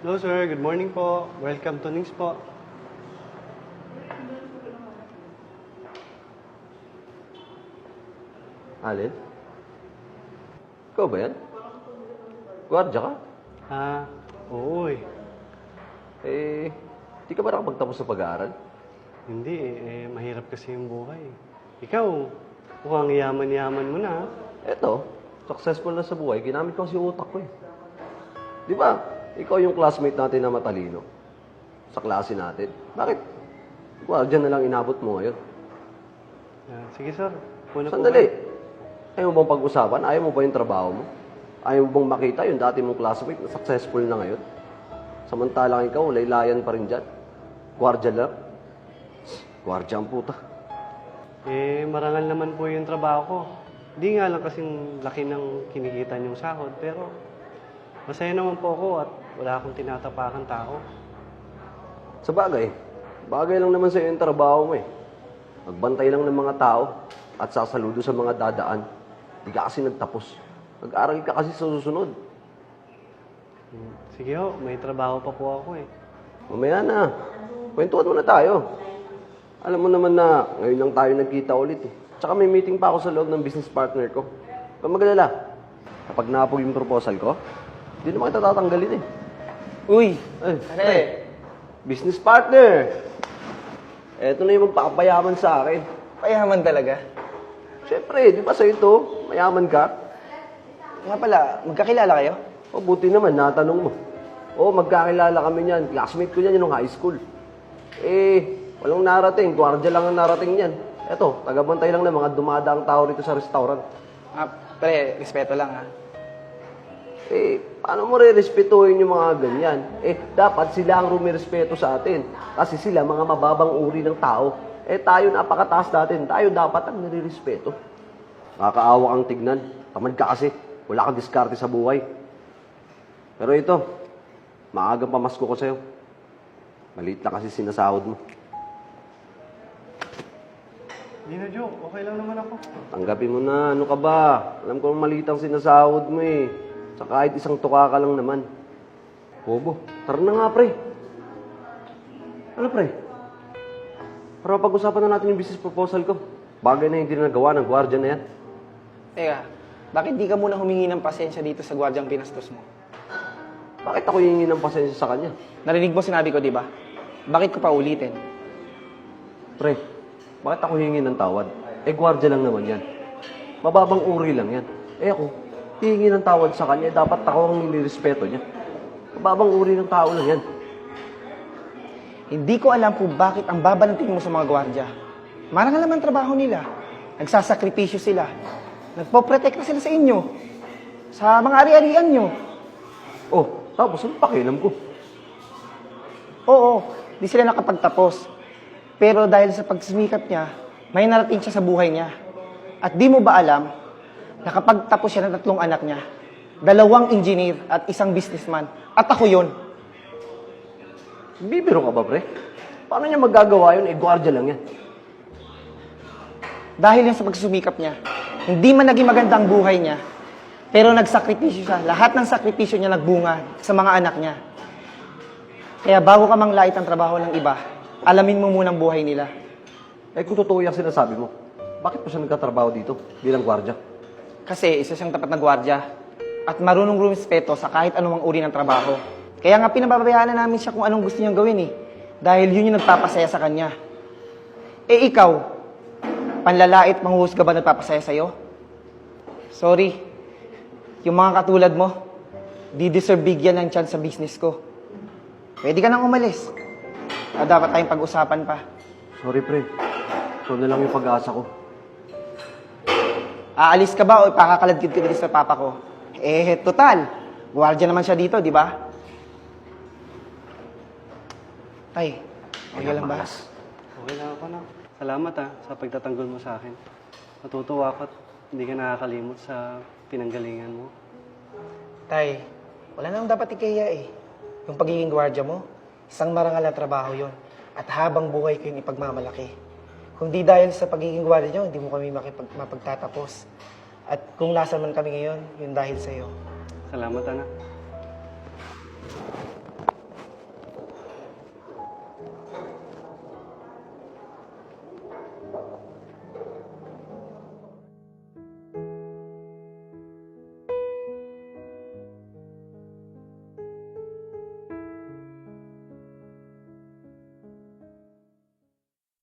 Hello sir, good morning po. Welcome to Nings po. Alin? Ikaw ba yan? Gwardiya ka? Oo eh. Di ka ba nakapagtapos sa pag-aaral? Hindi mahirap kasi yung buhay. Ikaw, mukhang yaman-yaman mo na. Eto, successful na sa buhay. Ginamit ko kasi utak ko eh. Di ba? Ikaw yung classmate natin na matalino. Sa klase natin. Bakit? Gwardiya na lang inabot mo ngayon. Sige sir, una po Sandali. kayo. Ayaw mo bang pag-usapan? Ayaw mo ba yung trabaho mo? Ayaw mo bang makita yung dati mong classmate na successful na ngayon? Samantalang ikaw, laylayan pa rin dyan. Gwardiya lang. Gwardiya ang puta. Marangal naman po yung trabaho ko. Di nga lang kasing laki ng kinikita niyong sahod, pero masaya naman po ako at wala akong tinatapakan tao. Sa bagay, bagay lang naman sa'yo yung trabaho mo eh. Magbantay lang ng mga tao at sasaludo sa mga dadaan. Di ka kasi nagtapos. Nag-aral ka kasi sa susunod. Sige ho, may trabaho pa po ako eh. Mamaya na. Kwentuhan muna tayo. Alam mo naman na ngayon lang tayo nagkita ulit eh. Tsaka may meeting pa ako sa loob ng business partner ko. Huwag magalala. Kapag napog yung proposal ko, hindi naman kita tatanggalin eh. Uy! Pre, business partner! Eto na yung magpakapayaman sa akin. Payaman talaga. Siyempre, di ba sa'yo ito? Mayaman ka? Nga pala, magkakilala kayo? O, buti naman, natanong mo. O, magkakilala kami niyan. Classmate ko niyan yung high school. Walang narating. Gwardiya lang ang narating niyan. Eto, tagabantay lang ng mga dumadaang tao rito sa restaurant. Pre, respeto lang ha. Paano mo re-respetuhin yung mga ganyan? Dapat sila ang rumirespeto sa atin. Kasi sila mga mababang uri ng tao. Tayo napakataas natin. Tayo dapat ang nire-respeto. Nakakaawa kang tignan. Tamad ka kasi. Wala kang diskarte sa buhay. Pero ito, maagang pamasko ko sa'yo. Maliit na kasi sinasahod mo. Hindi na joke, okay lang naman ako. Tanggapin mo na. Ano ka ba? Alam ko maliit ang sinasahod mo eh. Sa kahit isang tuka ka lang naman. Bobo, tara na nga pre. Ano pre? Para pag-usapan na natin yung business proposal ko. Bagay na yung hindi nagawa ng gwardiya na yan. Teka, bakit di ka muna humingi ng pasensya dito sa gwardyang pinastos mo? Bakit ako hihingi ng pasensya sa kanya? Narinig mo sinabi ko, di ba? Bakit ko pa ulitin? Pre, bakit ako hihingi ng tawad? Gwardiya lang naman yan. Mababang uri lang yan. Ako, hihingi ng tawad sa kanya, dapat ako ang nilirespeto niya. Mababang uri ng tao lang yan. Hindi ko alam kung bakit ang baba ng tingin mo sa mga gwardya. Marangal naman trabaho nila. Nagsasakripisyo sila. Nagpoprotekta sila sa inyo. Sa mga ari-arian nyo. Tapos ano pakialam ko? Oo, di sila nakapagtapos. Pero dahil sa pagsumikap niya, may narating siya sa buhay niya. At di mo ba alam, nakapagtapos siya ng 3 anak niya, 2 engineer at 1 businessman. At ako yun. Bibiro ka ba, pre? Paano niya magagawa yun? Gwardiya lang yan. Dahil yan sa pagsumikap niya, hindi man naging maganda ang buhay niya, pero nagsakripisyo siya. Lahat ng sakripisyo niya nagbunga sa mga anak niya. Kaya bago ka manglait ang trabaho ng iba, alamin mo muna ang buhay nila. Kung totoo yung sinasabi mo, bakit pa siya nagtatrabaho dito bilang gwardiya? Kasi isa siyang tapat na gwardya at marunong rumispeto sa kahit anumang uri ng trabaho. Kaya nga pinababayaan na namin siya kung anong gusto niyang gawin eh. Dahil yun yung nagpapasaya sa kanya. Ikaw, panlalait, manghuhusga ba nagpapasaya sa'yo? Sorry. Yung mga katulad mo, di deserve bigyan ng chance sa business ko. Pwede ka nang umalis. Dapat tayong pag-usapan pa. Sorry, pre. So na lang yung pag-asa ko. Aalis ka ba o ipakakaladkid ka dito sa papa ko? Total. Guardia naman siya dito, di ba? Tay, okay lang ba? Okay lang ako na. Salamat sa pagtatanggol mo sa akin. Natutuwa ako at hindi ka nakakalimot sa pinanggalingan mo. Tay, wala nang dapat ikahiya eh. Yung pagiging gwardiya mo, isang marangal na trabaho yon. At habang buhay ko yung ipagmamalaki. Kung di dahil sa pagiging gwardiya nyo, hindi mo kami mapagtatapos. At kung nasan man kami ngayon, yun dahil sa'yo. Salamat, anak.